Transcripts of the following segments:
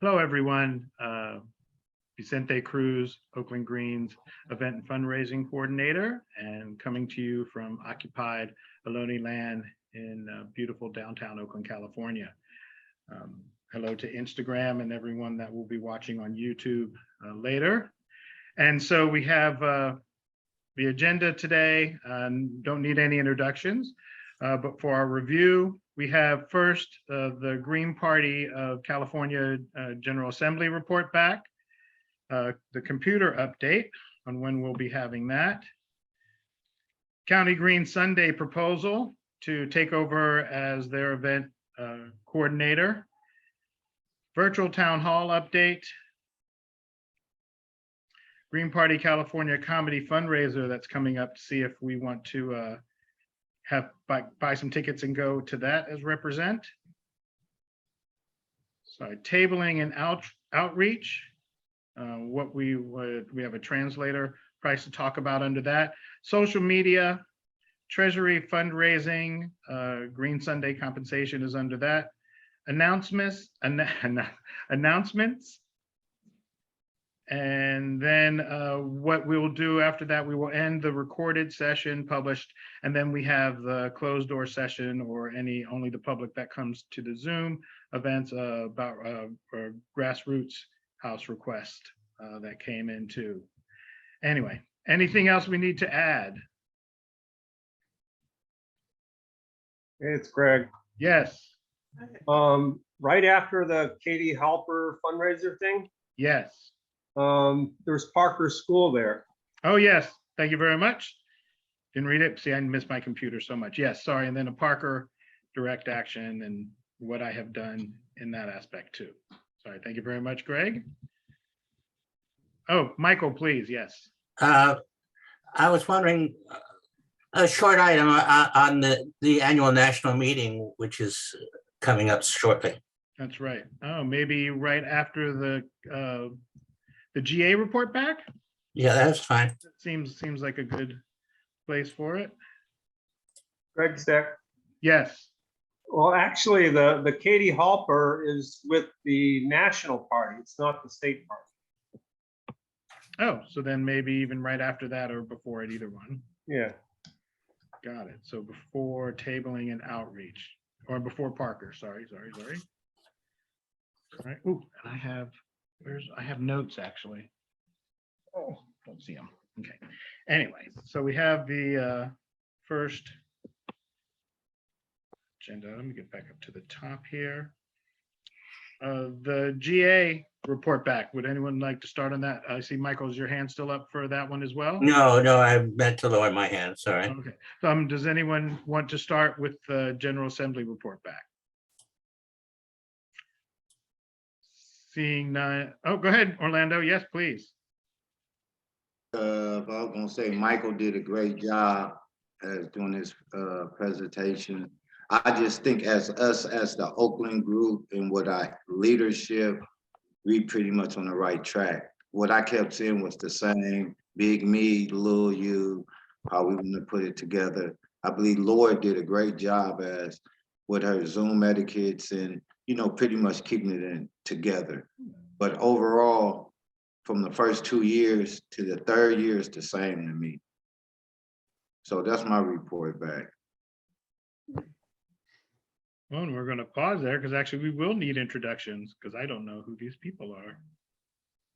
Hello, everyone. Vicente Cruz, Oakland Greens Event and Fundraising Coordinator, and coming to you from occupied Ohlone land in beautiful downtown Oakland, California. Hello to Instagram and everyone that will be watching on YouTube later. And so we have the agenda today. Don't need any introductions, but for our review, we have first the Green Party of California General Assembly report back, the computer update on when we'll be having that, County Green Sunday proposal to take over as their event coordinator, virtual town hall update, Green Party California comedy fundraiser that's coming up to see if we want to buy some tickets and go to that as represent. Sorry, tabling and outreach. We have a translator price to talk about under that. Social media, Treasury fundraising, Green Sunday compensation is under that. Announcements. And then what we will do after that, we will end the recorded session published, and then we have the closed door session or only the public that comes to the Zoom events about grassroots house request that came in too. Anyway, anything else we need to add? It's Greg. Yes. Right after the Katie Halper fundraiser thing, Yes. there's Parker School there. Oh, yes. Thank you very much. Didn't read it. See, I missed my computer so much. Yes, sorry. And then a Parker direct action and what I have done in that aspect too. Sorry. Thank you very much, Greg. Oh, Michael, please. Yes. I was wondering, a short item on the annual national meeting, which is coming up shortly. That's right. Oh, maybe right after the GA report back? Yeah, that's fine. Seems like a good place for it. Greg's there. Yes. Well, actually, the Katie Halper is with the national party. It's not the state party. Oh, so then maybe even right after that or before it, either one. Yeah. Got it. So before tabling and outreach, or before Parker. Sorry. All right. Ooh, and I have notes actually. Oh, don't see them. Okay. Anyway, so we have the first agenda. Let me get back up to the top here. The GA report back. Would anyone like to start on that? I see Michael's your hand still up for that one as well. No, I meant to lower my hand. Sorry. Okay. Does anyone want to start with the General Assembly report back? Seeing none. Oh, go ahead, Orlando. Yes, please. I was gonna say Michael did a great job as doing this presentation. I just think as the Oakland group and with our leadership, we pretty much on the right track. What I kept saying was the same, big me, little you, how we want to put it together. I believe Laura did a great job as with her Zoom etiquettes and, pretty much keeping it in together. But overall, from the first 2 years to the third year is the same to me. So that's my report back. Well, and we're going to pause there because actually we will need introductions because I don't know who these people are.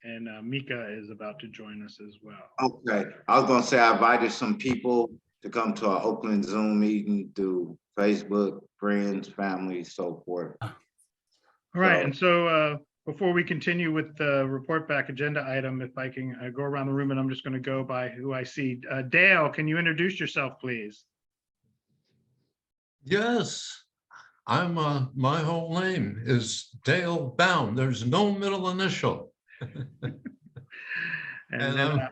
And Mika is about to join us as well. Okay, I was gonna say I invited some people to come to our Oakland Zoom meeting through Facebook, friends, family, so forth. All right, and so before we continue with the report back agenda item, if I can go around the room and I'm just going to go by who I see. Dale, can you introduce yourself, please? Yes, I'm my whole name is Dale Bound. There's no middle initial. And I'm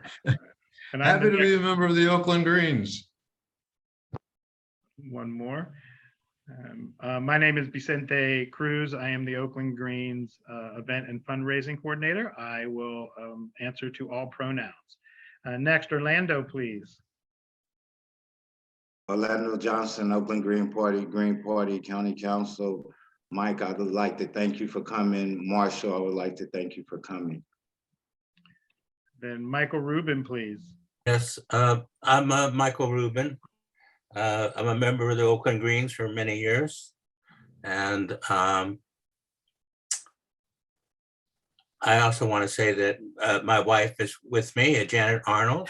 happy to be a member of the Oakland Greens. One more. My name is Vicente Cruz. I am the Oakland Greens event and fundraising coordinator. I will answer to all pronouns. Next, Orlando, please. Orlando Johnson, Oakland Green Party County Council. Mike, I would like to thank you for coming. Marshall, I would like to thank you for coming. Then Michael Rubin, please. Yes, I'm Michael Rubin. I'm a member of the Oakland Greens for many years. And I also want to say that my wife is with me, Janet Arnold.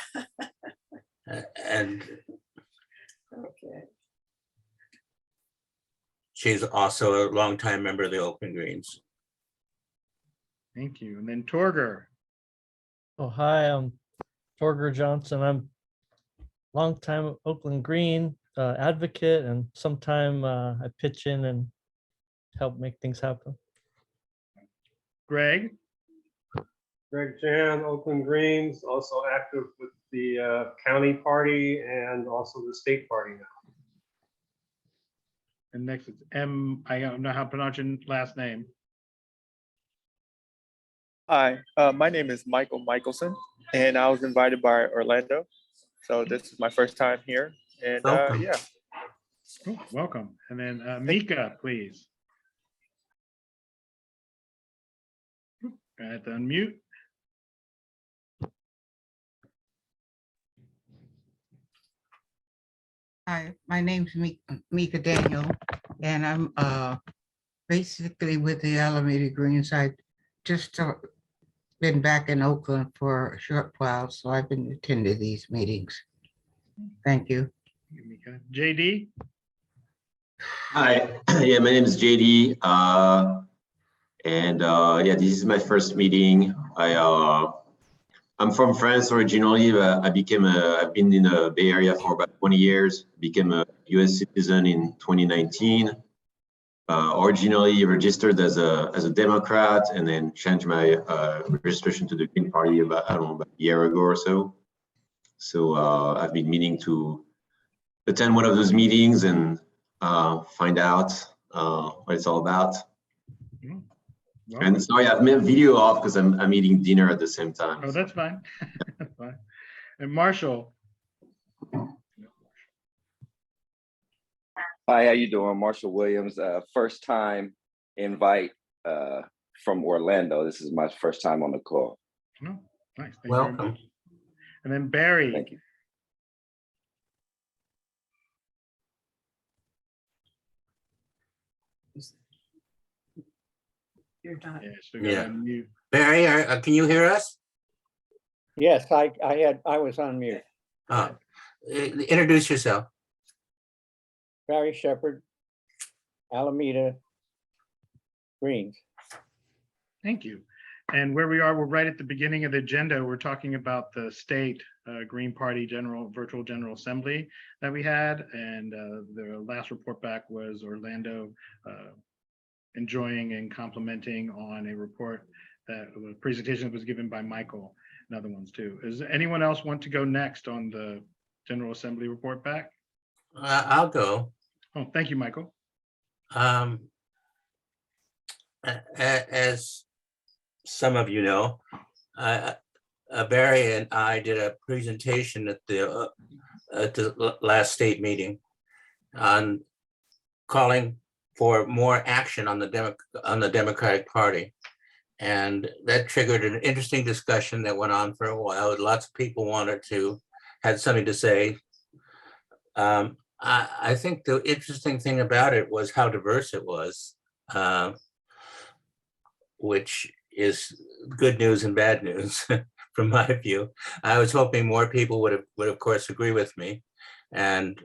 And Okay. she's also a longtime member of the Oakland Greens. Thank you. And then Torger. Oh, hi, I'm Torger Johnson. I'm longtime Oakland Green advocate, and sometime I pitch in and help make things happen. Greg. Greg Jan, Oakland Greens, also active with the county party and also the state party now. And next it's I don't know how to pronounce your last name. Hi, my name is Michael Michelson, and I was invited by Orlando. So this is my first time here, and Welcome. yeah. Cool, welcome. And then Mika, please. I have to unmute. Hi, my name's Mika Daniel, and I'm basically with the Alameda Greens. I just been back in Oakland for a short while, so I've been attending these meetings. Thank you. Mika. JD. Hi, yeah, my name is JD, yeah, this is my first meeting. I'm from France originally, but I've been in the Bay Area for about 20 years. Became a U.S. citizen in 2019. Originally registered as a Democrat, and then changed my registration to the Green Party about, I don't know, about a year ago or so. So I've been meaning to attend one of those meetings and find out what it's all about. Welcome. And sorry, I've made video off because I'm eating dinner at the same time. Oh, that's fine. That's fine. And Marshall. Hi, how you doing? Marshall Williams, first time invite from Orlando. This is my first time on the call. Oh, nice. Thank you very Welcome. much. And then Barry. Thank you. You're not. Yeah, still gotta Yeah. unmute. Barry, can you hear us? Yes, I was on mute. Introduce yourself. Barry Shepherd, Alameda Greens. Thank you. And where we are, we're right at the beginning of the agenda. We're talking about the state Green Party virtual General Assembly that we had. And the last report back was Orlando enjoying and complimenting on a report that a presentation that was given by Michael and other ones too. Does anyone else want to go next on the General Assembly report back? I'll go. Oh, thank you, Michael. As some of you know, Barry and I did a presentation at the last state meeting on calling for more action on the Democratic Party. And that triggered an interesting discussion that went on for a while. Lots of people had something to say. I think the interesting thing about it was how diverse it was, which is good news and bad news from my view. I was hoping more people would of course agree with me, and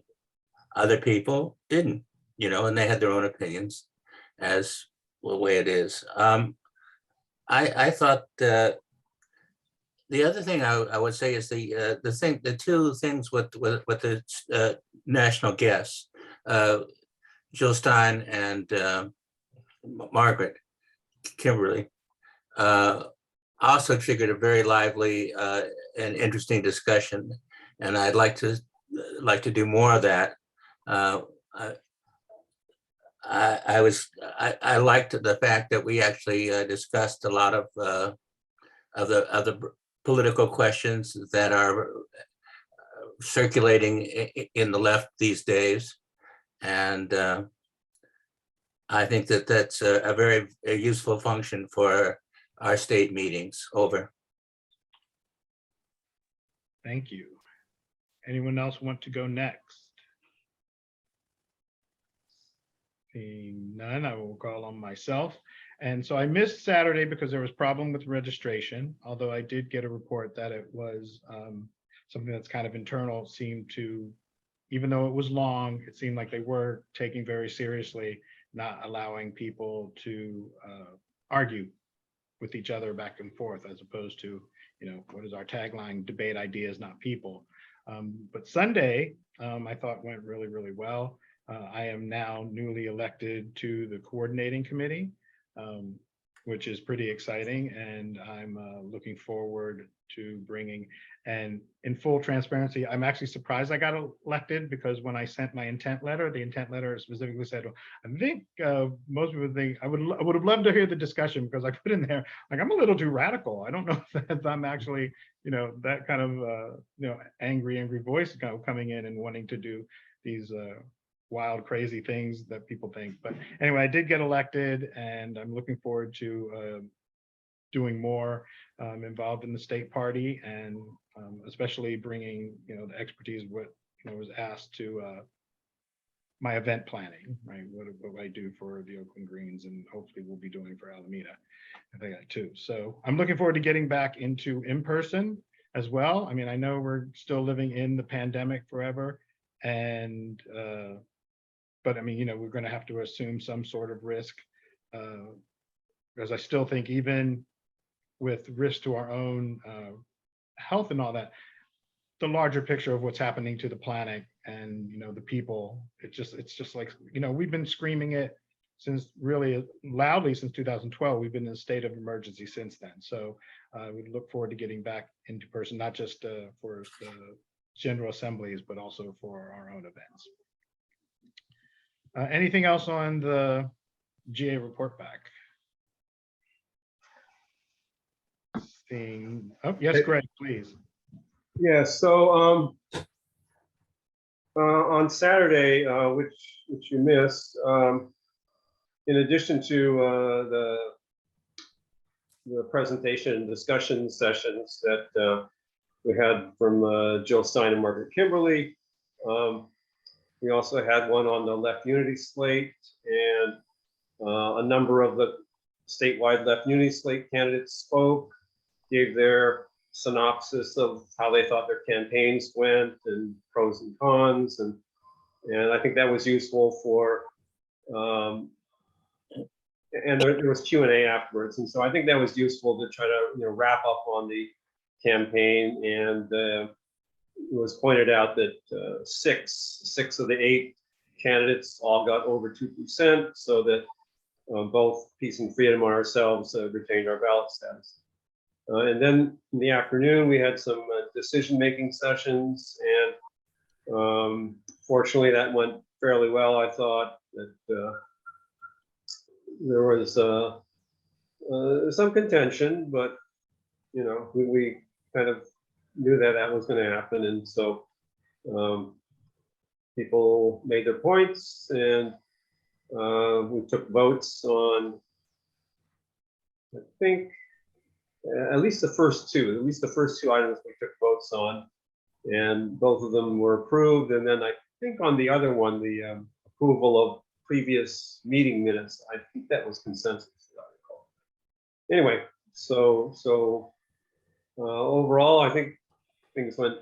other people didn't, and they had their own opinions as the way it is. I thought the other thing I would say is the two things with the national guests, Jill Stein and Margaret Kimberly, also triggered a very lively and interesting discussion, and I'd like to do more of that. I liked the fact that we actually discussed a lot of the political questions that are circulating in the left these days, and I think that that's a very useful function for our state meetings. Over. Thank you. Anyone else want to go next? Seeing none, I will call on myself. And so I missed Saturday because there was problem with registration, although I did get a report that it was something that's kind of internal, seemed to, even though it was long, it seemed like they were taking very seriously, not allowing people to argue with each other back and forth, as opposed to, what is our tagline? Debate ideas, not people. But Sunday, I thought went really, really well. I am now newly elected to the coordinating committee, which is pretty exciting. And I'm looking forward to bringing, and in full transparency, I'm actually surprised I got elected, because when I sent my intent letter, the intent letter specifically said, I think most people think I would have loved to hear the discussion, because I put in there, like, I'm a little too radical. I don't know if I'm actually, that kind of, angry voice coming in and wanting to do these wild, crazy things that people think. But anyway, I did get elected, and I'm looking forward to doing more involved in the state party, and especially bringing, the expertise, what was asked to my event planning, right? What I do for the Oakland Greens, and hopefully we'll be doing for Alameda, I think that too. So I'm looking forward to getting back into in-person as well. I mean, I know we're still living in the pandemic forever, and but I mean, we're going to have to assume some sort of risk, because I still think, even with risk to our own health and all that, the larger picture of what's happening to the planet and, the people, it's just like, we've been screaming it since, really loudly, since 2012. We've been in a state of emergency since then. So we look forward to getting back into person, not just for the general assemblies, but also for our own events. Anything else on the GA report back? Seeing, oh, yes, Greg, please. Yeah, so on Saturday, which you missed, in addition to the presentation and discussion sessions that we had from Jill Stein and Margaret Kimberly, we also had one on the Left Unity slate, and a number of the statewide Left Unity slate candidates spoke, gave their synopsis of how they thought their campaigns went, and pros and cons, and I think that was useful for, and there was Q&A afterwards, and so I think that was useful to try to wrap up on the campaign. And it was pointed out that six of the 8 candidates all got over 2%, so that both Peace and Freedom and ourselves retained our ballot status. And then in the afternoon, we had some decision-making sessions, and fortunately that went fairly well. I thought that there was some contention, but we kind of knew that was going to happen, and so people made their points, and we took votes on, I think, at least the first two items we took votes on, and both of them were approved. And then I think on the other one, the approval of previous meeting minutes, I think that was consensus, as I recall. Anyway, so overall, I think things went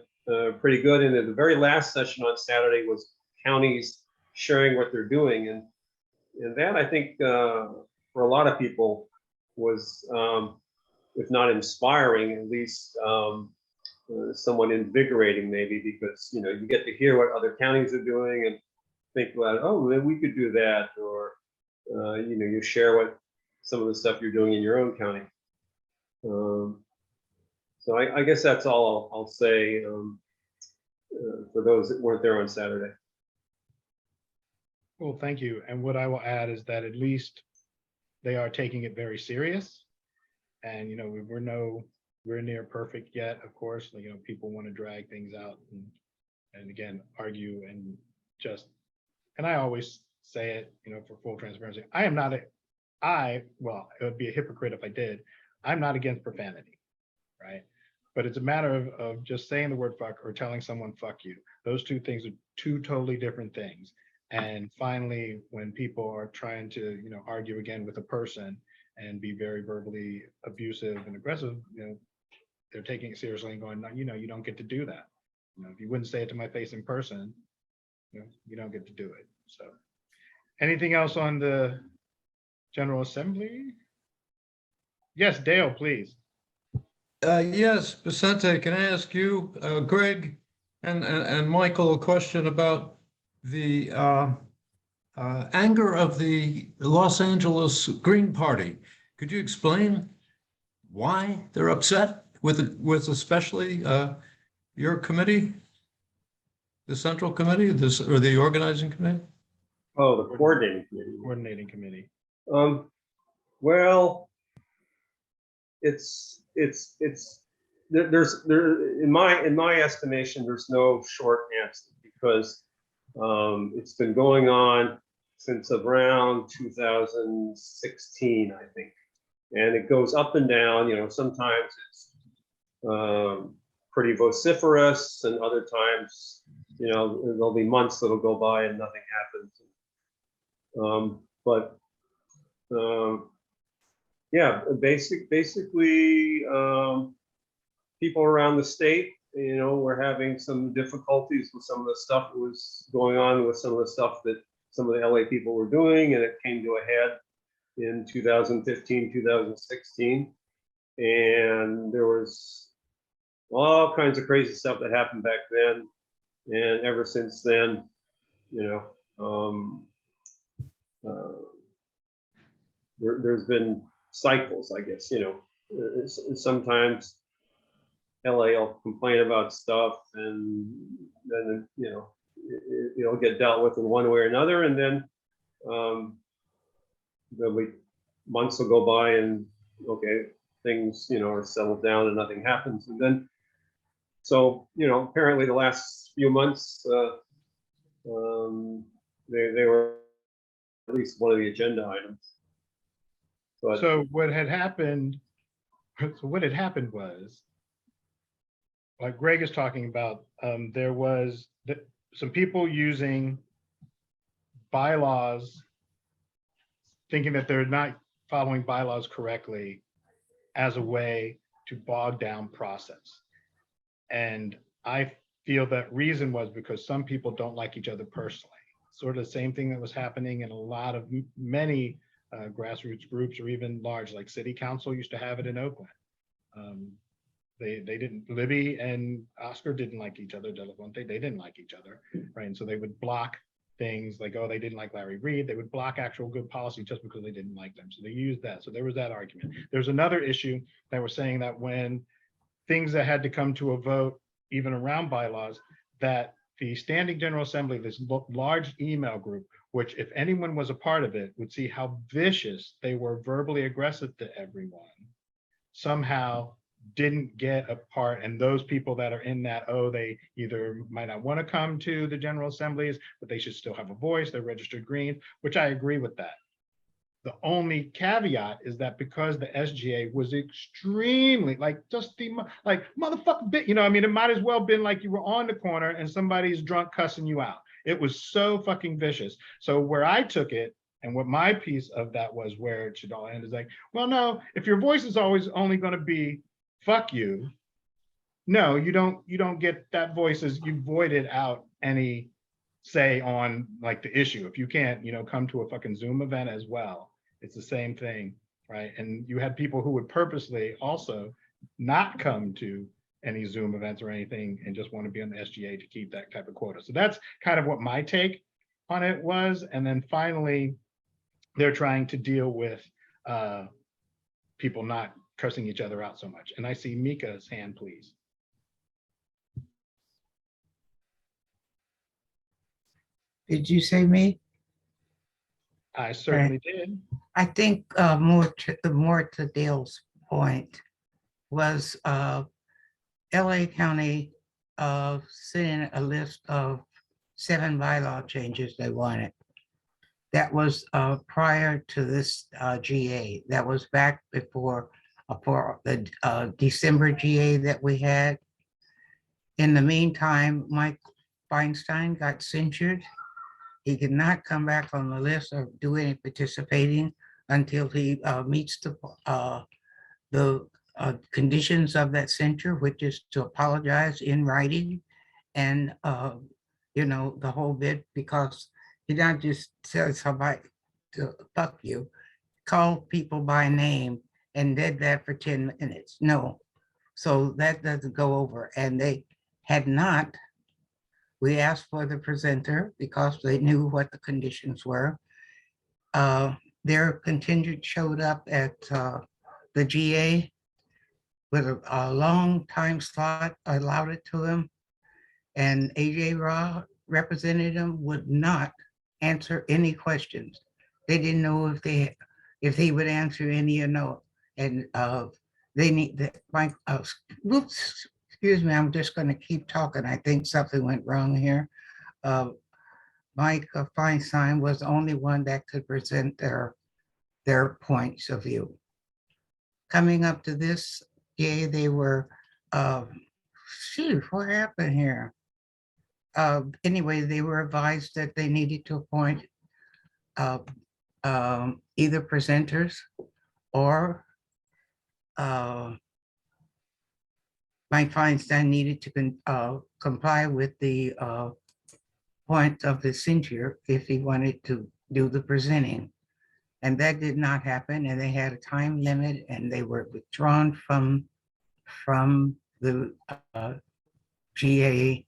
pretty good. And the very last session on Saturday was counties sharing what they're doing, and that, I think, for a lot of people was, if not inspiring, at least somewhat invigorating, maybe, because you get to hear what other counties are doing and think about, oh, maybe we could do that, or you share what some of the stuff you're doing in your own county. So I guess that's all I'll say for those that weren't there on Saturday. Well, thank you. And what I will add is that at least they are taking it very serious. And we're near perfect yet, of course. People want to drag things out and again argue, and I always say it, for full transparency. Well, it would be a hypocrite if I did. I'm not against profanity, right? But it's a matter of just saying the word fuck or telling someone fuck you. Those two things are two totally different things. And finally, when people are trying to, argue again with a person and be very verbally abusive and aggressive, they're taking it seriously and going, no, you don't get to do that. If you wouldn't say it to my face in person, you don't get to do it. So anything else on the General Assembly? Yes, Dale, please. Yes, Vicente, can I ask you, Greg and Michael, a question about the anger of the Los Angeles Green Party? Could you explain why they're upset with especially your committee, the Central Committee, or the organizing committee? Oh, the coordinating committee. Coordinating committee. Well, there's in my estimation, there's no short answer, because it's been going on since around 2016, I think, and it goes up and down. Sometimes it's pretty vociferous, and other times, there'll be months that'll go by and nothing happens. Yeah, basically, people around the state, were having some difficulties with some of the stuff that was going on with some of the stuff that some of the LA people were doing, and it came to a head in 2015, 2016. And there was all kinds of crazy stuff that happened back then. And ever since then, there's been cycles, I guess. Sometimes LA will complain about stuff, and then it'll get dealt with in one way or another, and then there'll be months will go by, and okay, things are settled down and nothing happens, and then apparently the last few months they were at least one of the agenda items. So what had happened was, like Greg is talking about, there was some people using bylaws, thinking that they're not following bylaws correctly, as a way to bog down process. And I feel that reason was because some people don't like each other personally. Sort of the same thing that was happening in a lot of many grassroots groups, or even large, like city council used to have it in Oakland. They didn't, Libby and Oscar didn't like each other, they didn't like each other, right? And so they would block things like, oh, they didn't like Larry Reed. They would block actual good policy just because they didn't like them. So they used that. So there was that argument. There's another issue that was saying that when things that had to come to a vote, even around bylaws, that the Standing General Assembly, this large email group, which if anyone was a part of it, would see how vicious they were verbally aggressive to everyone, somehow didn't get a part. And those people that are in that, they either might not want to come to the General Assemblies, but they should still have a voice, they're registered green, which I agree with that. The only caveat is that because the SGA was extremely motherfucker bit, it might as well been like you were on the corner and somebody's drunk cussing you out. It was so fucking vicious. So where I took it, and what my piece of that was, where it should all end, is like, well, no, if your voice is always only going to be fuck you, no, you don't get that voice, as you voided out any say on like the issue. If you can't, come to a fucking Zoom event as well, it's the same thing, right? And you had people who would purposely also not come to any Zoom events or anything and just want to be on the SGA to keep that type of quota. So that's kind of what my take on it was. And then finally, they're trying to deal with people not cursing each other out so much. And I see Mika's hand, please. Did you say me? I certainly did. I think more to Dale's point was LA County sent in a list of 7 bylaw changes they wanted. That was prior to this GA. That was back before for the December GA that we had. In the meantime, Mike Feinstein got censured. He could not come back on the list or do any participating until he meets the conditions of that censure, which is to apologize in writing and, you know, the whole bit, because he not just says somebody to fuck you, called people by name and did that for 10 minutes. No. So that doesn't go over. And they had not, we asked for the presenter because they knew what the conditions were. Their contingent showed up at the GA with a long time slot, allowed it to them. And AJ Raw represented them, would not answer any questions. They didn't know if he would answer any or no. And they need that, Mike, whoops, excuse me, I'm just gonna keep talking. I think something went wrong here. Mike Feinstein was the only one that could present their points of view. Coming up to this day, they were, shoot, what happened here? Anyway, they were advised that they needed to appoint either presenters or Mike Feinstein needed to comply with the point of the censure if he wanted to do the presenting. And that did not happen, and they had a time limit, and they were withdrawn from the GA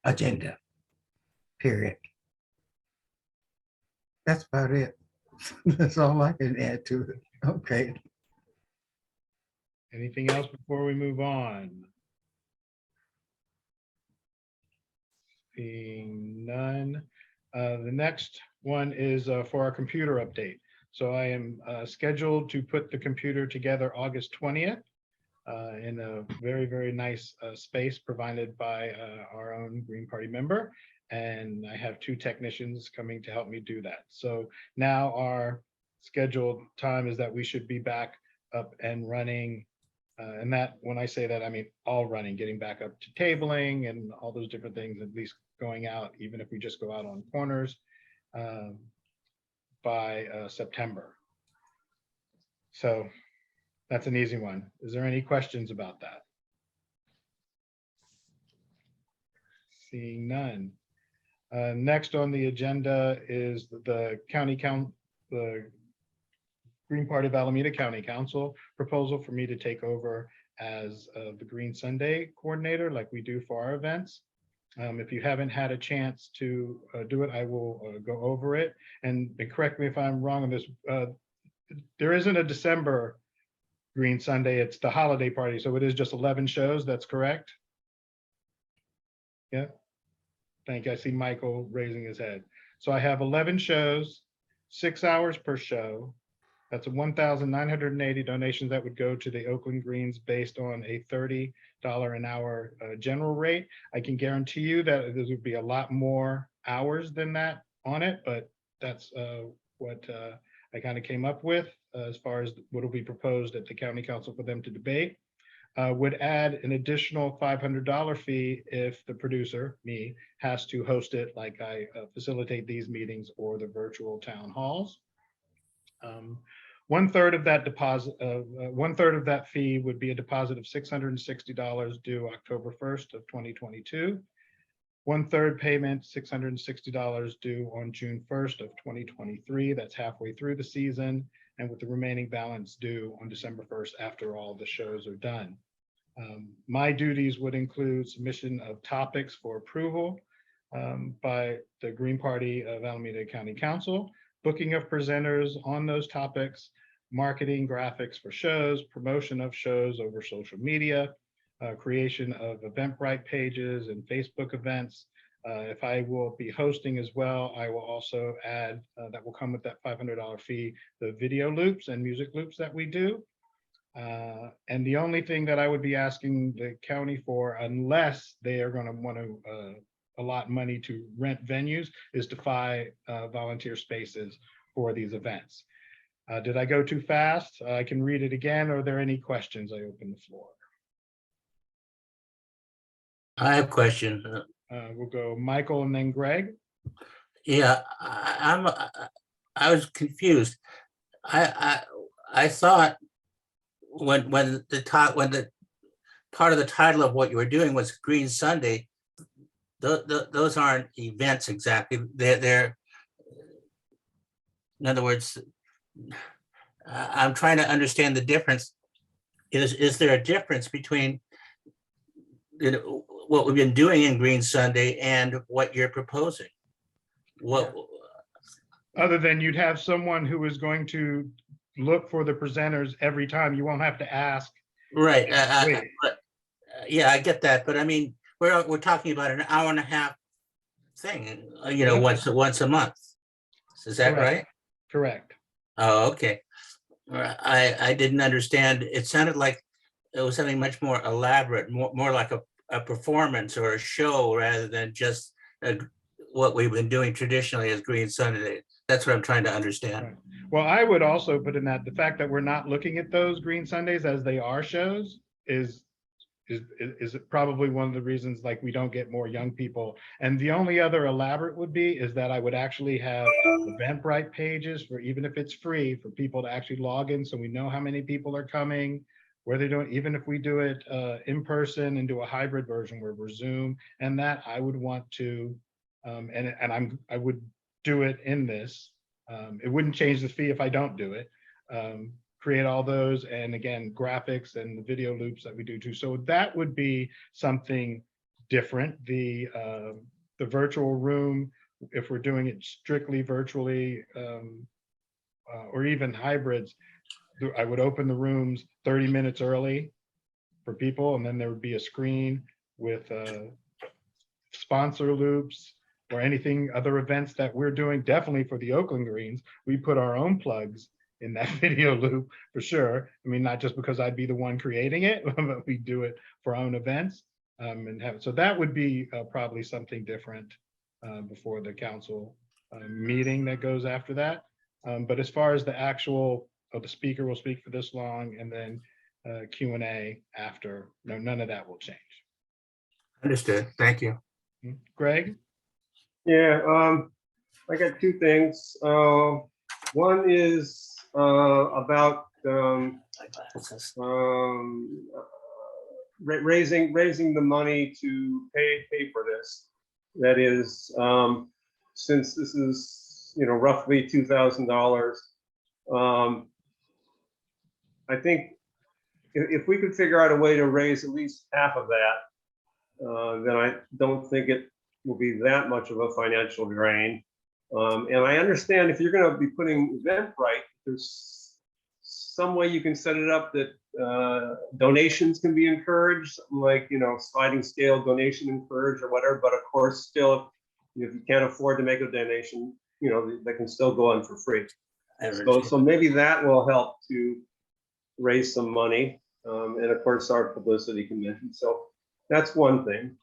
agenda, period. That's about it. That's all I can add to it. Okay. Anything else before we move on? Seeing none. The next one is for our computer update. So I am scheduled to put the computer together August 20th in a very, very nice space provided by our own Green Party member. And I have 2 technicians coming to help me do that. So now our scheduled time is that we should be back up and running. And that, when I say that, I mean all running, getting back up to tabling and all those different things, at least going out, even if we just go out on corners by September. So that's an easy one. Is there any questions about that? Seeing none. Next on the agenda is the the Green Party of Alameda County Council proposal for me to take over as the Green Sunday coordinator, like we do for our events. If you haven't had a chance to do it, I will go over it. And correct me if I'm wrong on this. There isn't a December Green Sunday, it's the holiday party. So it is just 11 shows, that's correct? Yeah. Thank you. I see Michael raising his head. So I have 11 shows, 6 hours per show. That's 1,980 donations that would go to the Oakland Greens based on a $30 an hour general rate. I can guarantee you that there would be a lot more hours than that on it, but that's what I kind of came up with as far as what will be proposed at the county council for them to debate. Would add an additional $500 fee if the producer, me, has to host it, like I facilitate these meetings or the virtual town halls. 1/3 of that deposit, 1/3 of that fee would be a deposit of $660 due October 1st of 2022. 1/3 payment, $660 due on June 1st of 2023. That's halfway through the season, and with the remaining balance due on December 1st after all the shows are done. My duties would include submission of topics for approval by the Green Party of Alameda County Council, booking of presenters on those topics, marketing graphics for shows, promotion of shows over social media, creation of Eventbrite pages and Facebook events. If I will be hosting as well, I will also add, that will come with that $500 fee, the video loops and music loops that we do. And the only thing that I would be asking the county for, unless they are going to want to allot money to rent venues is to buy volunteer spaces for these events. Did I go too fast? I can read it again. Are there any questions? I open the floor. I have a question. We'll go Michael and then Greg. Yeah, I was confused. I thought when the part of the title of what you were doing was Green Sunday, those aren't events exactly. They're in other words, I'm trying to understand the difference. Is there a difference between what we've been doing in Green Sunday and what you're proposing? What? Other than you'd have someone who is going to look for the presenters every time. You won't have to ask. Right. Wait. Yeah, I get that, but I mean, we're talking about an hour and a half thing, once a month. Is that Correct. right? Correct. Oh, okay. I didn't understand. It sounded like it was something much more elaborate, more like a performance or a show rather than just what we've been doing traditionally as Green Sunday. That's what I'm trying to understand. Right. Well, I would also put in that the fact that we're not looking at those Green Sundays as they are shows is probably one of the reasons like we don't get more young people. And the only other elaborate would be is that I would actually have Eventbrite pages for, even if it's free, for people to actually log in so we know how many people are coming, where they're doing, even if we do it in person and do a hybrid version where we're Zoom, and that I would want to, I would do it in this. It wouldn't change the fee if I don't do it. Create all those, and again, graphics and the video loops that we do too. So that would be something different. The virtual room, if we're doing it strictly virtually, or even hybrids, I would open the rooms 30 minutes early for people, and then there would be a screen with sponsor loops or anything, other events that we're doing. Definitely for the Oakland Greens, we put our own plugs in that video loop for sure. I mean, not just because I'd be the one creating it, but we do it for our own events, and have it. So that would be probably something different before the council meeting that goes after that. But as far as the actual, the speaker will speak for this long, and then Q&A after, no, none of that will change. Understood. Thank you. Greg? Yeah, I got two things. One is about raising the money to pay for this. That is, since this is roughly $2,000, I think if we could figure out a way to raise at least half of that, then I don't think it will be that much of a financial drain. And I understand if you're going to be putting Eventbrite, there's some way you can set it up that donations can be encouraged, like sliding scale donation encouraged or whatever. But of course, still, if you can't afford to make a donation, they can still go on for free. So maybe that will help to raise some money, and of course our publicity convention. So that's one thing.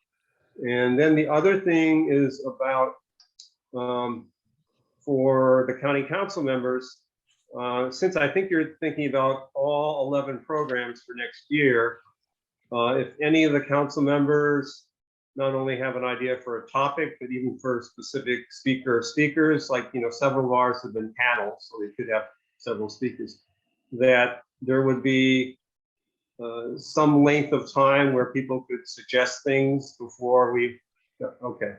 And then the other thing is about for the county council members, since I think you're thinking about all 11 programs for next year, if any of the council members not only have an idea for a topic, but even for a specific speaker or speakers, like, several of ours have been panels, so we could have several speakers, that there would be some length of time where people could suggest things before we, okay.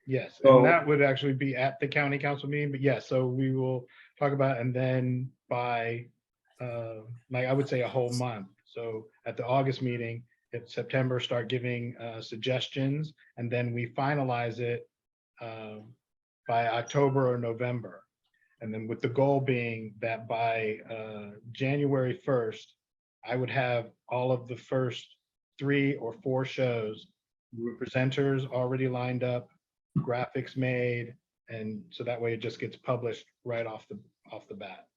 Yes, So- and that would actually be at the county council meeting, but yes, so we will talk about, and then by, like I would say a whole month. So at the August meeting, in September, start giving suggestions, and then we finalize it by October or November. And then with the goal being that by January 1st, I would have all of the first 3 or 4 shows, presenters already lined up, graphics made, and so that way it just gets published right off the bat.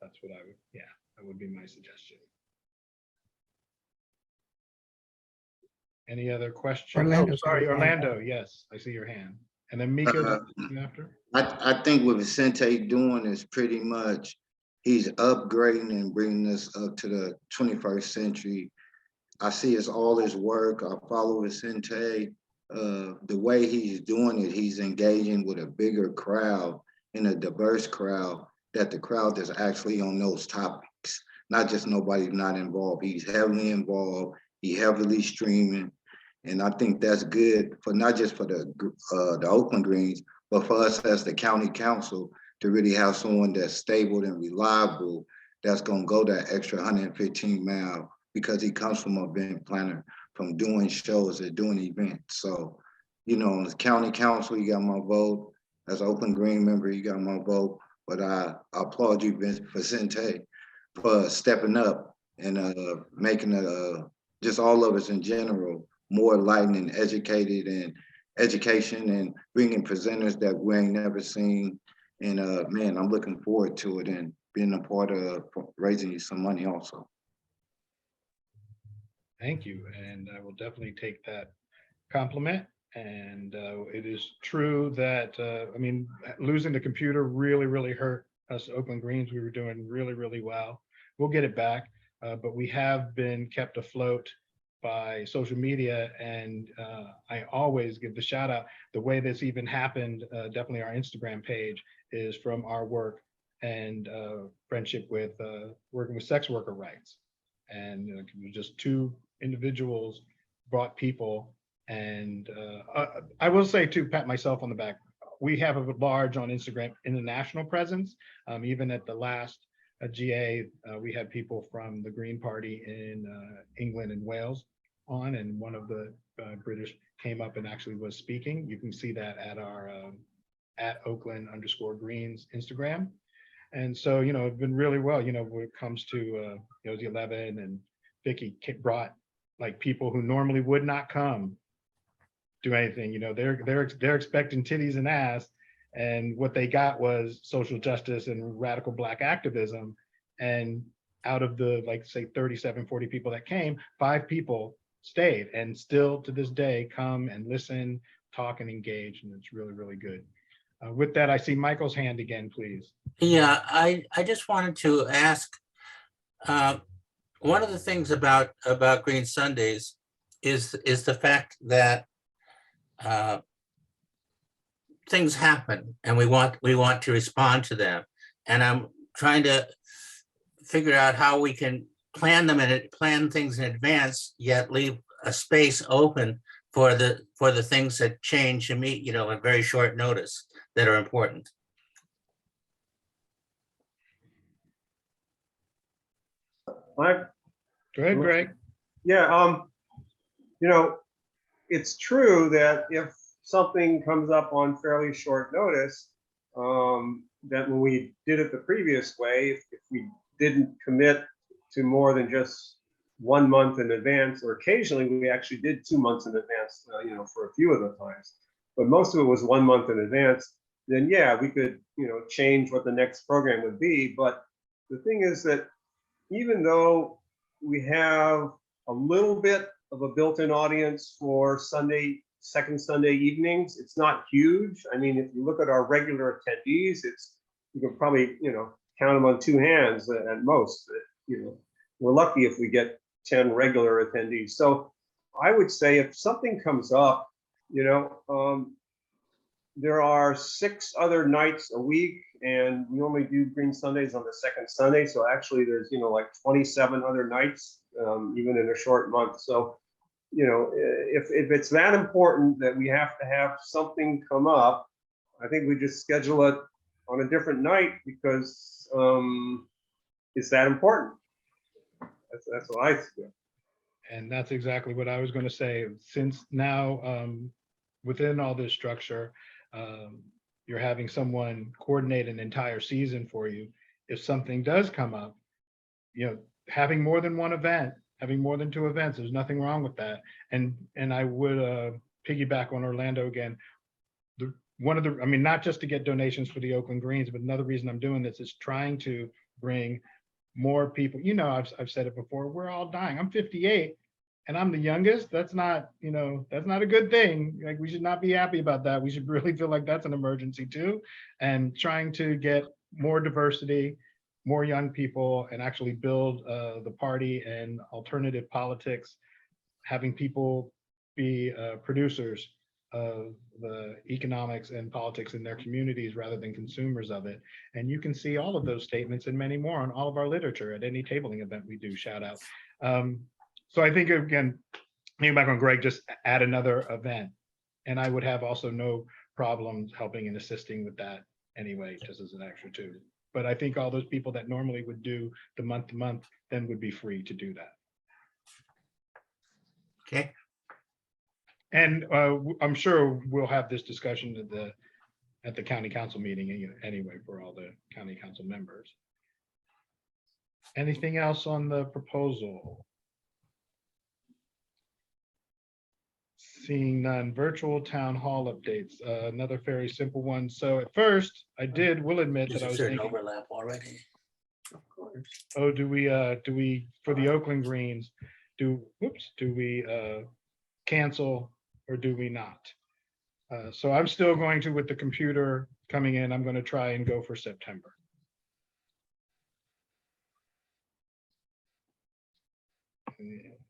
That's what I would, yeah, that would be my suggestion. Any other questions? Oh, Orlando's sorry, got his hand Orlando. Yes, I see your hand. And then Mika after. I think what Vicente doing is pretty much, he's upgrading and bringing us up to the 21st century. I see it's all his work. I follow Vicente. The way he's doing it, he's engaging with a bigger crowd and a diverse crowd, that the crowd is actually on those topics, not just nobody not involved. He's heavily involved, he heavily streaming. And I think that's good for not just for the Oakland Greens, but for us as the county council to really have someone that's stable and reliable, that's gonna go that extra 115 miles, because he comes from an event planner, from doing shows and doing events. So, you know, as county council, you got my vote. As an Oakland Green member, you got my vote. But I applaud you, Vicente, for stepping up and making just all of us in general more enlightened and educated, and education, and bringing presenters that we ain't never seen. And man, I'm looking forward to it and being a part of raising you some money also. Thank you. And I will definitely take that compliment. And it is true that, I mean, losing the computer really, really hurt us Oakland Greens. We were doing really, really well. We'll get it back, but we have been kept afloat by social media, and I always give the shout out. The way this even happened, definitely our Instagram page, is from our work and friendship with working with sex worker rights. And just two individuals brought people. And I will say too, pat myself on the back, we have a large on Instagram international presence. Even at the last GA, we had people from the Green Party in England and Wales on, and one of the British came up and actually was speaking. You can see that at our at Oakland_Greens Instagram. And so, you know, it's been really well, you know, when it comes to, you know, the 11 and Vicky brought like people who normally would not come do anything, you know, they're expecting titties and ass, and what they got was social justice and radical Black activism. And out of the, like, say 37, 40 people that came, 5 people stayed and still to this day come and listen, talk, and engage. And it's really, really good. With that, I see Michael's hand again, please. Yeah, I just wanted to ask, one of the things about Green Sundays is the fact that things happen and we want to respond to them. And I'm trying to figure out how we can plan things in advance, yet leave a space open for the things that change and meet, you know, at very short notice that are important. Mike? Go ahead, Greg. Yeah, you know, it's true that if something comes up on fairly short notice, that when we did it the previous way, if we didn't commit to more than just 1 month in advance, or occasionally we actually did 2 months in advance, you know, for a few of the times, but most of it was 1 month in advance, then yeah, we could, you know, change what the next program would be. But the thing is that even though we have a little bit of a built-in audience for second Sunday evenings, it's not huge. I mean, if you look at our regular attendees, you can probably, you know, count them on 2 hands at most. You know, we're lucky if we get 10 regular attendees. So I would say if something comes up, you know, there are 6 other nights a week, and we only do Green Sundays on the second Sunday. So actually there's, you know, like 27 other nights, even in a short month. So, you know, if it's that important that we have to have something come up, I think we just schedule it on a different night, because it's that important. That's what I feel. And that's exactly what I was going to say. Since now, within all this structure, you're having someone coordinate an entire season for you. If something does come up, you know, having more than one event, having more than 2 events, there's nothing wrong with that. And I would piggyback on Orlando again. I mean, not just to get donations for the Oakland Greens, but another reason I'm doing this is trying to bring more people. You know, I've said it before, we're all dying. I'm 58. and I'm the youngest, that's not, that's not a good thing. Like, we should not be happy about that. We should really feel like that's an emergency too. And trying to get more diversity, more young people, and actually build the party and alternative politics, having people be producers of the economics and politics in their communities rather than consumers of it. And you can see all of those statements and many more on all of our literature at any tabling event we do, shout out. So I think, again, maybe back on Greg, just add another event. And I would have also no problems helping and assisting with that anyway, just as an extra too. But I think all those people that normally would do the month to month then would be free to do that. Okay. And I'm sure we'll have this discussion at the county council meeting anyway for all the county council members. Anything else on the proposal? Seeing none. Virtual town hall updates, another very simple one. So at first, I will admit that I was thinking, overlap already. Of course. oh, do we for the Oakland Greens, do we cancel or do we not? So I'm still going to, with the computer coming in, I'm going to try and go for September.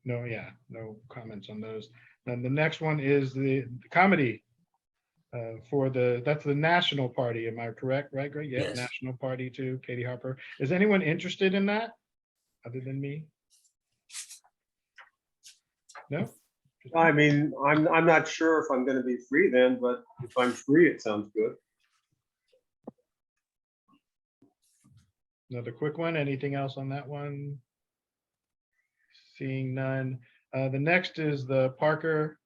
No comments on those. And the next one is the comedy that's the national party. Am I correct? Right, Greg? Yeah, Yes. National party too. Katie Harper. Is anyone interested in that other than me? No? I mean, I'm not sure if I'm gonna be free then, but if I'm free, it sounds good. Another quick one. Anything else on that one? Seeing none. The next is the Parker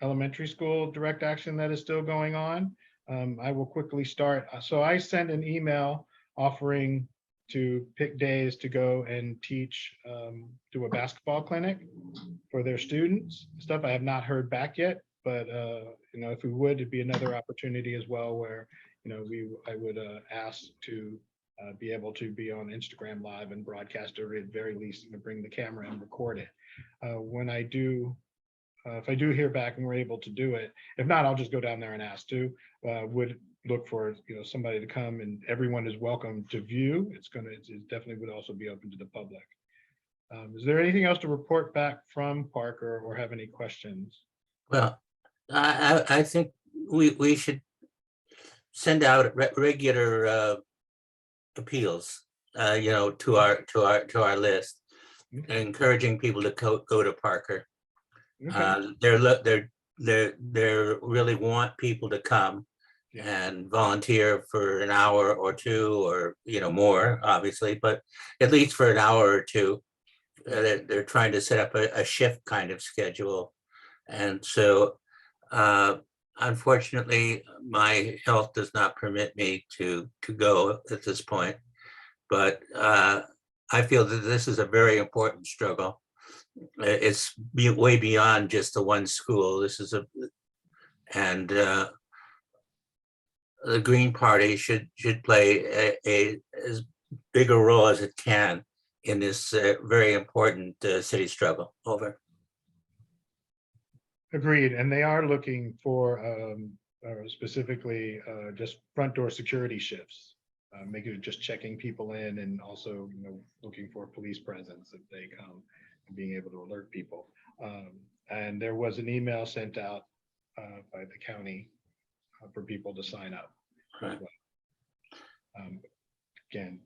Elementary School direct action that is still going on. I will quickly start. So I sent an email offering to pick days to go and teach, do a basketball clinic for their students. Stuff I have not heard back yet, but if we would, it'd be another opportunity as well where I would ask to be able to be on Instagram Live and broadcast, or at very least bring the camera and record it. When I do, if I do hear back and we're able to do it, if not, I'll just go down there and ask to. Would look for somebody to come, and everyone is welcome to view. It definitely would also be open to the public. Is there anything else to report back from Parker or have any questions? Well, I think we should send out regular appeals, to our list, encouraging people to go to Parker. Okay. They really want people to come and volunteer for an hour or two, or more, obviously, but at least for an hour or two. They're trying to set up a shift kind of schedule, and so unfortunately my health does not permit me to go at this point, but I feel that this is a very important struggle. It's way beyond just the one school. This is the Green Party should play as big a role as it can in this very important city struggle. Over. Agreed. And they are looking for specifically just front door security shifts, making it just checking people in, and also looking for police presence if they come, and being able to alert people. And there was an email sent out by the county for people to sign up. Right. Again,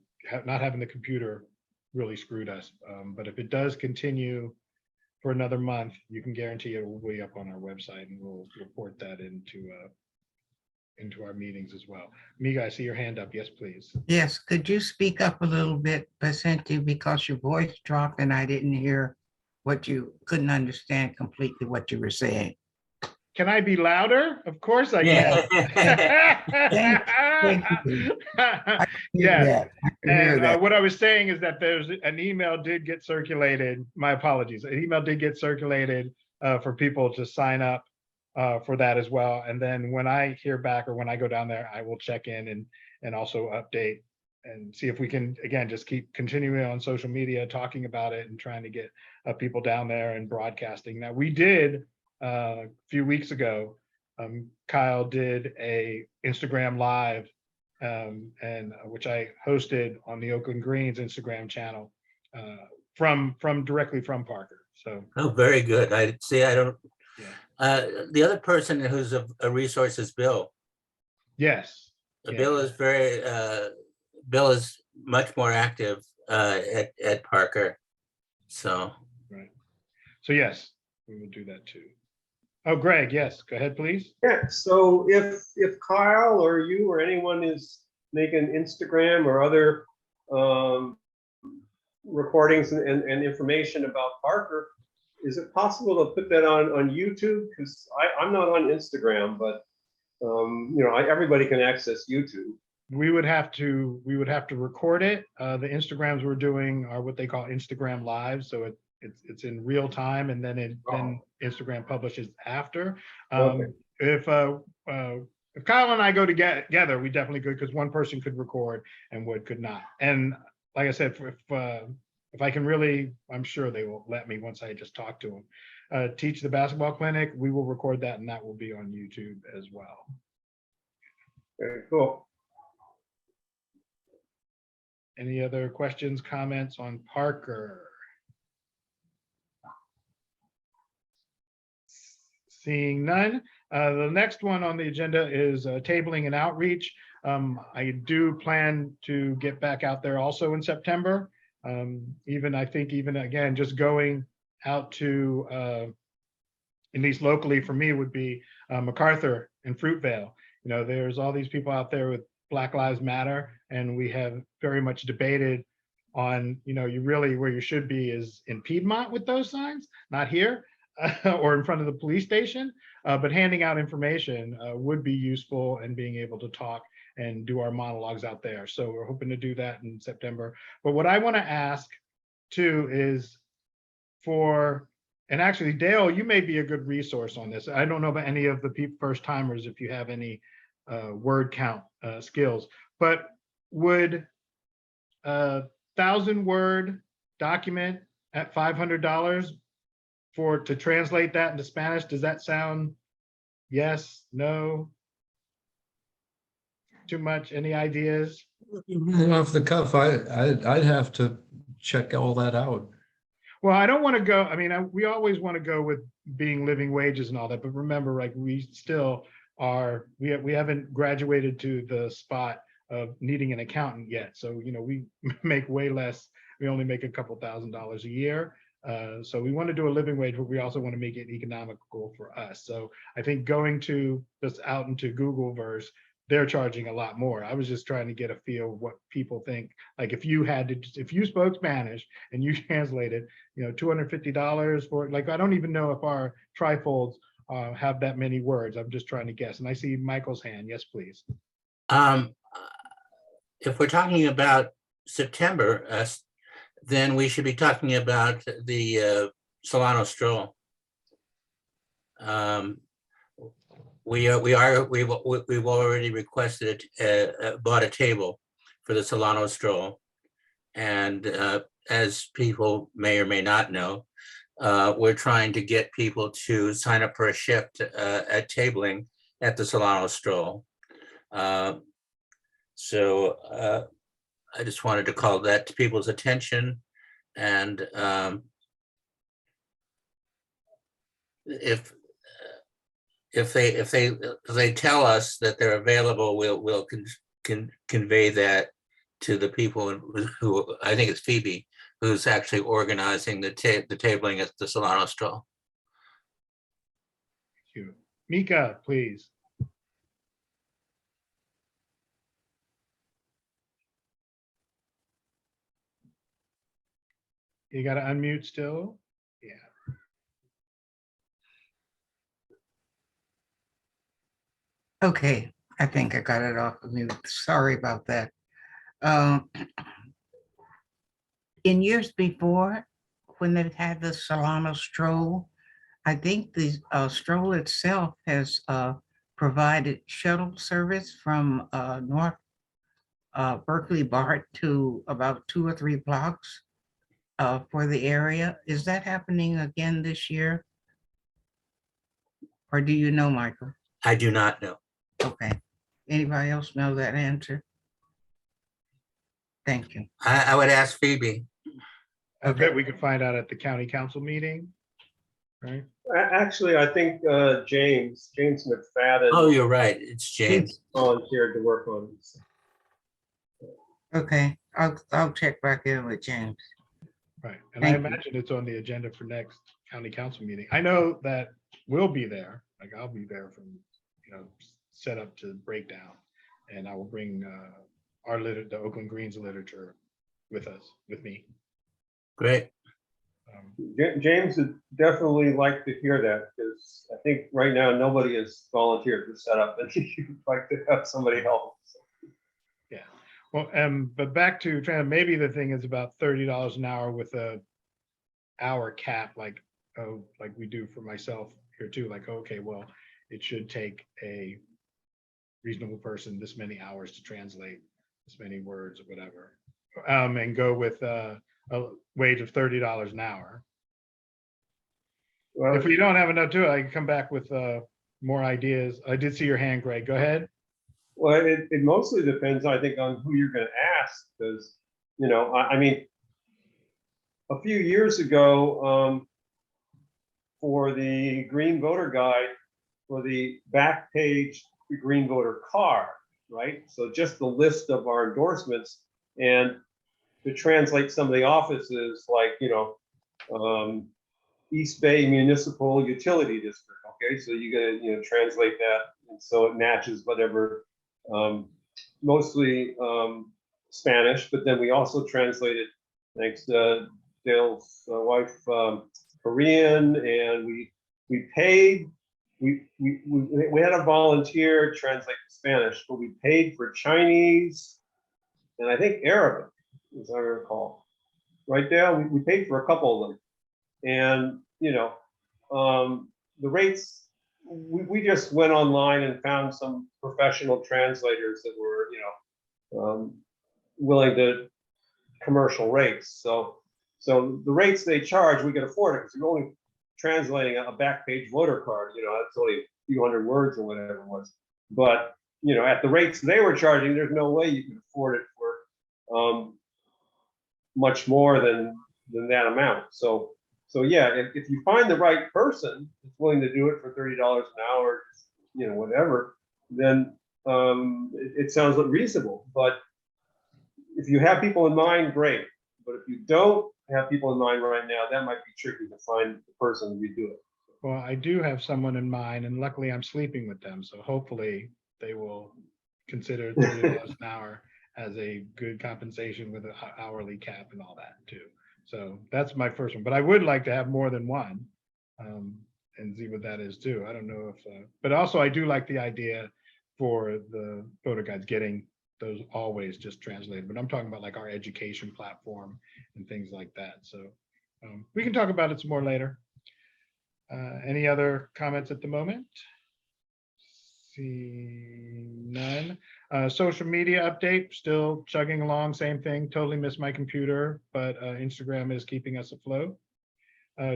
not having the computer really screwed us. But if it does continue for another month, you can guarantee it will be up on our website, and we'll report that into our meetings as well. Miga, I see your hand up. Yes, please. Yes, could you speak up a little bit, Vicente, because your voice dropped and I didn't hear couldn't understand completely what you were saying. Can I be louder? Of course I can. Thank you. Yes. And that. what I was saying is that there's an email did get circulated. My apologies. An email did get circulated for people to sign up for that as well. And then when I hear back, or when I go down there, I will check in and also update and see if we can, again, just keep continuing on social media, talking about it and trying to get people down there and broadcasting. Now, we did a few weeks ago, Kyle did a Instagram live, and which I hosted on the Oakland Greens Instagram channel from directly from Parker. So, Oh, very good. I see. I don't. yeah. The other person who's a resource is Bill. Yes. Yeah. Bill is very. Bill is much more active at Parker. So. Right. So yes, we will do that too. Oh, Greg, yes, go ahead, please. Yeah, so if Kyle or you or anyone is making Instagram or other recordings and information about Parker, is it possible to put that on YouTube? Because I'm not on Instagram, but you know, everybody can access YouTube. We would have to record it. The Instagrams we're doing are what they call Instagram Live, so it's in real time, and then then Instagram publishes after. Okay. If Kyle and I go together, we definitely could, because one person could record and Wood could not. And like I said, if I can really, I'm sure they will let me once I just talk to them. Teach the basketball clinic, we will record that, and that will be on YouTube as well. Very cool. Any other questions, comments on Parker? Seeing none. The next one on the agenda is tabling and outreach. I do plan to get back out there also in September. I think even again, just going out to, at least locally for me, would be MacArthur and Fruitvale. You know, there's all these people out there with Black Lives Matter, and we have very much debated on, you know, you really, where you should be is in Piedmont with those signs, not here. Or in front of the police station, but handing out information would be useful, and being able to talk and do our monologues out there. So we're hoping to do that in September. But what I want to ask too is and actually Dale, you may be a good resource on this. I don't know about any of the first timers, if you have any word count skills, but would a 1,000-word document at $500 to translate that into Spanish, does that sound yes, no, too much? Any ideas? Off the cuff, I'd have to check all that out. Well, I don't want to go, I mean, we always want to go with being living wages and all that, but remember, like, we still are, we haven't graduated to the spot of needing an accountant yet. So, you know, we make way less. We only make a couple $1,000s a year. So we want to do a living wage, but we also want to make it economical for us. So I think going to just out into Googleverse, they're charging a lot more. I was just trying to get a feel of what people think. Like if you spoke Spanish and you translated, you know, $250 for it. Like, I don't even know if our trifolds have that many words. I'm just trying to guess. And I see Michael's hand. Yes, please. If we're talking about September, then we should be talking about the Solano Stroll. We've already requested bought a table for the Solano Stroll, and as people may or may not know, we're trying to get people to sign up for a shift at tabling at the Solano Stroll. So I just wanted to call that to people's attention, and if they tell us that they're available, we'll convey that to the people who, I think it's Phoebe, who's actually organizing the tabling at the Solano Stroll. Thank you. Mika, please. You got to unmute still? Yeah. Okay, I think I got it off of mute. Sorry about that. In years before, when they've had the Solano Stroll, I think the stroll itself has provided shuttle service from North Berkeley BART to about 2 or 3 blocks for the area. Is that happening again this year? Or do you know, Michael? I do not know. Okay. Anybody else know that answer? Thank you. I would ask Phoebe. I bet we could find out at the county council meeting, right? Actually, I think James McFadden Oh, you're right. It's James. volunteered to work on this. Okay, I'll check back in with James. Right, and I Thank you. imagine it's on the agenda for next county council meeting. I know that we'll be there, like I'll be there from, set up to breakdown. And I will bring the Oakland Greens literature with me. Great. James would definitely like to hear that, because I think right now nobody has volunteered to set up, and you'd like to have somebody help. Yeah, well, but back to maybe the thing is about $30 an hour with a hour cap, like we do for myself here too. Like, okay, well, it should take a reasonable person this many hours to translate this many words or whatever, and go with a wage of $30 an hour. Well, If we don't have enough to it, I can come back with more ideas. I did see your hand, Greg. Go ahead. well, it mostly depends, I think, on who you're going to ask, because, I mean, a few years ago, for the Green Voter Guide, for the back page, the Green Voter Card, right? So just the list of our endorsements, and to translate some of the offices, like, East Bay Municipal Utility District. Okay, so you gotta translate that, and so it matches whatever, mostly Spanish, but then we also translated, thanks to Dale's wife, Korean, and we paid. We had a volunteer translate to Spanish, but we paid for Chinese and I think Arabic, as I recall. Right, Dale? We paid for a couple of them. And, the rates, we just went online and found some professional translators that were, willing to commercial rates. So the rates they charge, we can afford it, because you're only translating a back page voter card, it's only a few hundred words or whatever it was. But, at the rates they were charging, there's no way you can afford it for much more than that amount. So yeah, if you find the right person that's willing to do it for $30 an hour, whatever, then it sounds reasonable. But if you have people in mind, great. But if you don't have people in mind right now, that might be tricky to find the person to do it. Well, I do have someone in mind, and luckily I'm sleeping with them, so hopefully they will consider $30 an hour as a good compensation with an hourly cap and all that too. So that's my first one, but I would like to have more than one, and see what that is too. I don't know if, but also I do like the idea for the voter guides getting those always just translated, but I'm talking about like our education platform and things like that. So we can talk about it some more later. Any other comments at the moment? See none. Social media update, still chugging along, same thing. Totally missed my computer, but Instagram is keeping us afloat.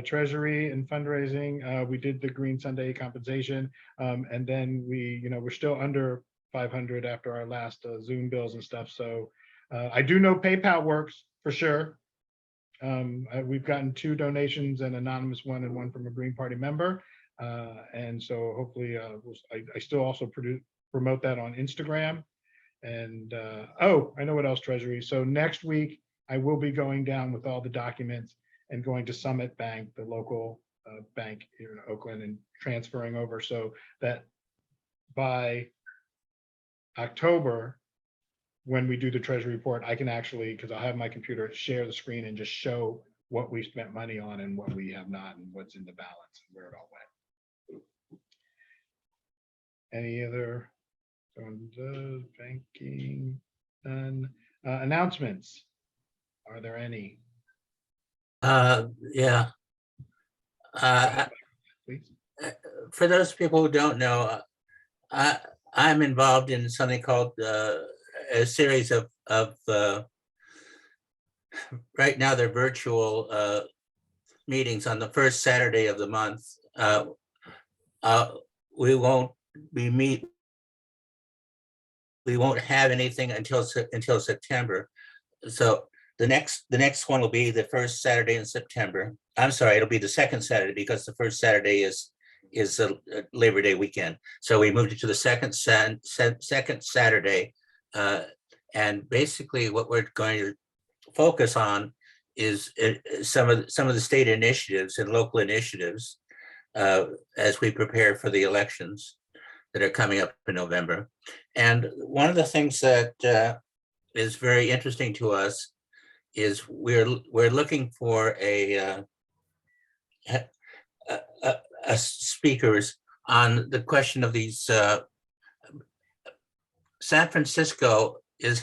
Treasury and fundraising, we did the Green Sunday compensation, and then we're still under 500 after our last Zoom bills and stuff. So I do know PayPal works for sure. We've gotten 2 donations, an anonymous one and one from a Green Party member. And so hopefully I still also promote that on Instagram. And I know what else, Treasury. So next week I will be going down with all the documents and going to Summit Bank, the local bank here in Oakland, and transferring over, so that by October, when we do the Treasury report, I can actually, because I'll have my computer, share the screen and just show what we spent money on and what we have not, and what's in the balance and where it all went. Any other banking? None. Announcements? Are there any? Yeah. Please. For those people who don't know, I'm involved in something called a series of right now they're virtual meetings on the first Saturday of the month. We won't we won't have anything until September. So the next one will be the first Saturday in September. I'm sorry, it'll be the second Saturday because the first Saturday is a Labor Day weekend. So we moved it to the second Saturday. And basically what we're going to focus on is some of the state initiatives and local initiatives as we prepare for the elections that are coming up in November. And one of the things that is very interesting to us is we're looking for a speakers on the question of these. San Francisco is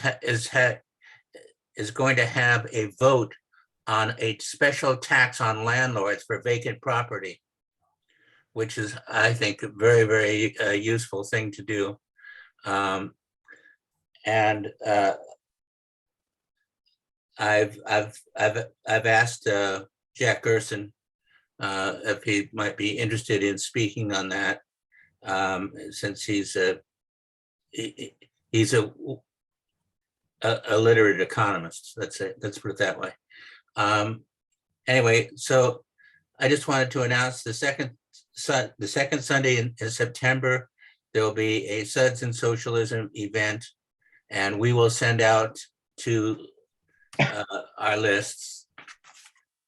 going to have a vote on a special tax on landlords for vacant property, which is, I think, a very, very useful thing to do. I've asked Jack Gerson if he might be interested in speaking on that, since he's a literate economist. Let's put it that way. Anyway, so I just wanted to announce the second Sunday in September, there will be a Suds and Socialism event, and we will send out to our lists.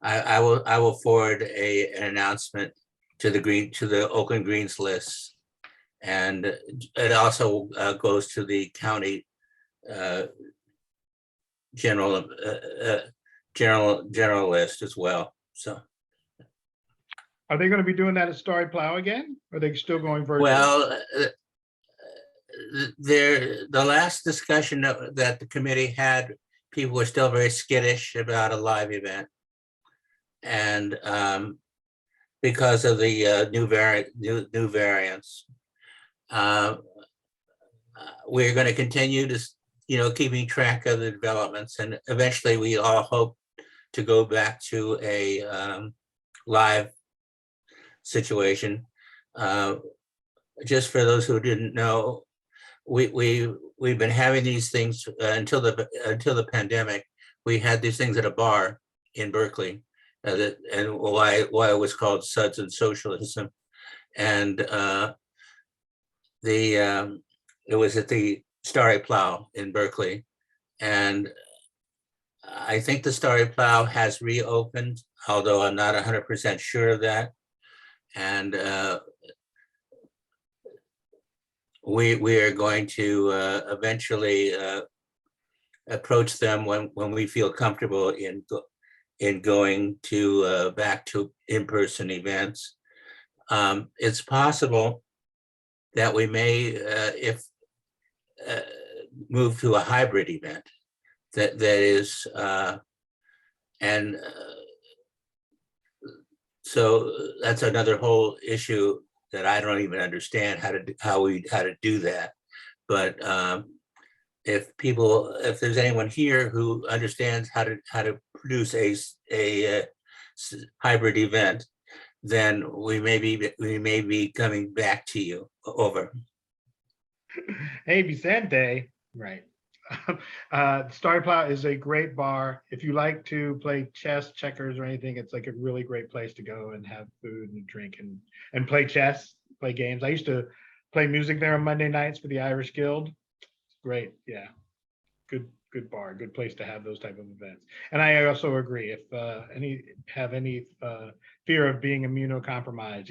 I will forward an announcement to the Oakland Greens list, and it also goes to the county general list as well. So. Are they going to be doing that at Starry Plow again? Or are they still going virtual? Well, the last discussion that the committee had, people were still very skittish about a live event. And because of the new variants, we're going to continue to, keeping track of the developments, and eventually we all hope to go back to a live situation. Just for those who didn't know, we've been having these things until the pandemic. We had these things at a bar in Berkeley, and why it was called Suds and Socialism, and it was at the Starry Plow in Berkeley, and I think the Starry Plow has reopened, although I'm not 100% sure of that. And we are going to eventually approach them when we feel comfortable in going to back to in-person events. It's possible that we may, move to a hybrid event that is, so that's another whole issue that I don't even understand how to do that. But if there's anyone here who understands how to produce a hybrid event, then we may be coming back to you. Over. Hey, Vicente, right. Starry Plow is a great bar. If you like to play chess, checkers, or anything, it's like a really great place to go and have food and drink and play chess, play games. I used to play music there on Monday nights for the Irish Guild. Great, yeah. Good bar, good place to have those type of events. And I also agree, if have any fear of being immunocompromised,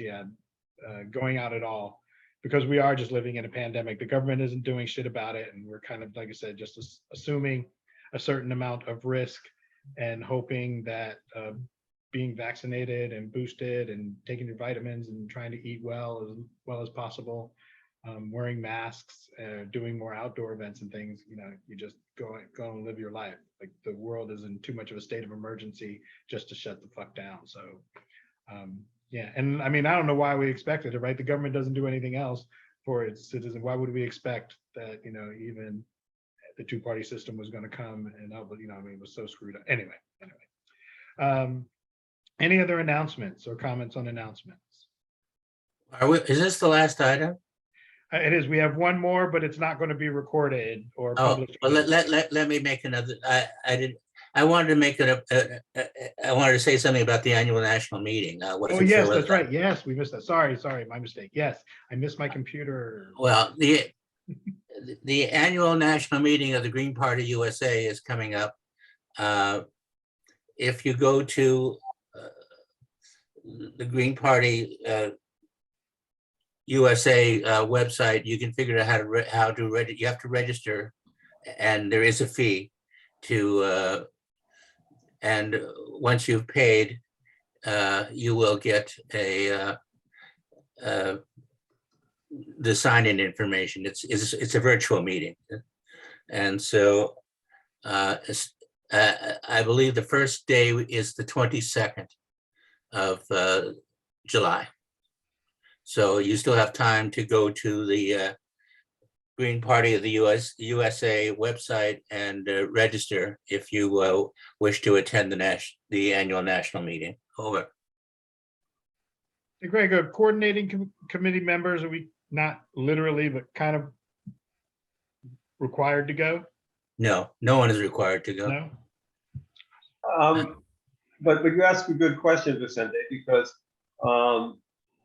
going out at all, because we are just living in a pandemic. The government isn't doing shit about it, and we're kind of, like I said, just assuming a certain amount of risk and hoping that being vaccinated and boosted and taking your vitamins and trying to eat well as possible, wearing masks, doing more outdoor events and things, you just go and live your life. Like, the world is in too much of a state of emergency just to shut the fuck down. So yeah, and I mean, I don't know why we expected it, right? The government doesn't do anything else for its citizens. Why would we expect that, even the two-party system was going to come, and I mean, it was so screwed up. Anyway. Any other announcements or comments on announcements? Is this the last item? It is. We have one more, but it's not going to be recorded or Oh, published. well, let me make another, I wanted to make it I wanted to say something about the annual national meeting. I Oh, wasn't sure yes, whether that's right. Yes, we missed that. Sorry, my mistake. Yes, I missed my computer. Well, the annual national meeting of the Green Party USA is coming up. If you go to the Green Party USA website, you can figure out how to you have to register, and there is a fee to and once you've paid, you will get the sign-in information. It's a virtual meeting, and so I believe the first day is the 22nd of July. So you still have time to go to the Green Party of the USA website and register if you wish to attend the annual national meeting. Over. Hey, Greg, coordinating committee members, are we not literally, but kind of required to go? No, no one is required to go. No? But you ask a good question, Vicente, because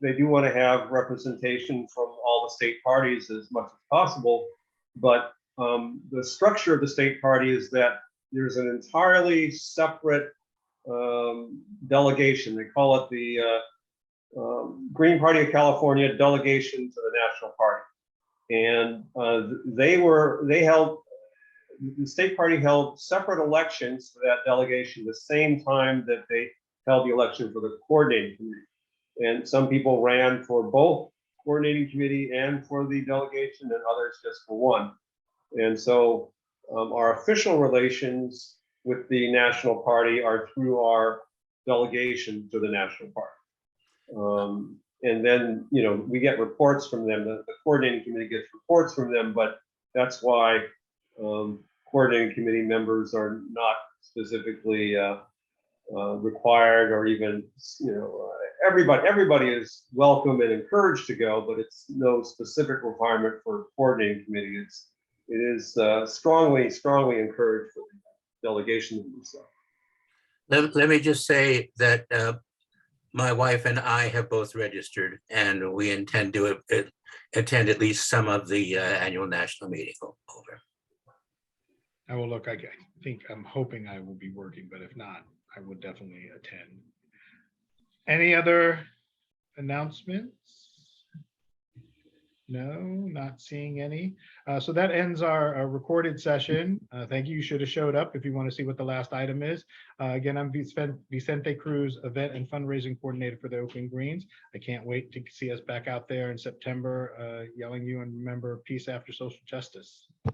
they do want to have representation from all the state parties as much as possible. But the structure of the state party is that there's an entirely separate delegation. They call it the Green Party of California delegation to the National Party. And the state party held separate elections for that delegation the same time that they held the election for the coordinating committee. And some people ran for both coordinating committee and for the delegation, and others just for one. And so our official relations with the National Party are through our delegation to the National Party. And then, we get reports from them. The coordinating committee gets reports from them, but that's why coordinating committee members are not specifically required, or even, everybody is welcome and encouraged to go, but it's no specific requirement for coordinating committee. It is strongly encouraged for the delegation. Let me just say that my wife and I have both registered, and we intend to attend at least some of the annual national meeting. Over. I will look. I'm hoping I will be working, but if not, I would definitely attend. Any other announcements? No, not seeing any. So that ends our recorded session. Thank you. You should have showed up if you want to see what the last item is. Again, I'm Vicente Cruz, Event and Fundraising Coordinator for the Oakland Greens. I can't wait to see us back out there in September, yelling you and remember peace after social justice.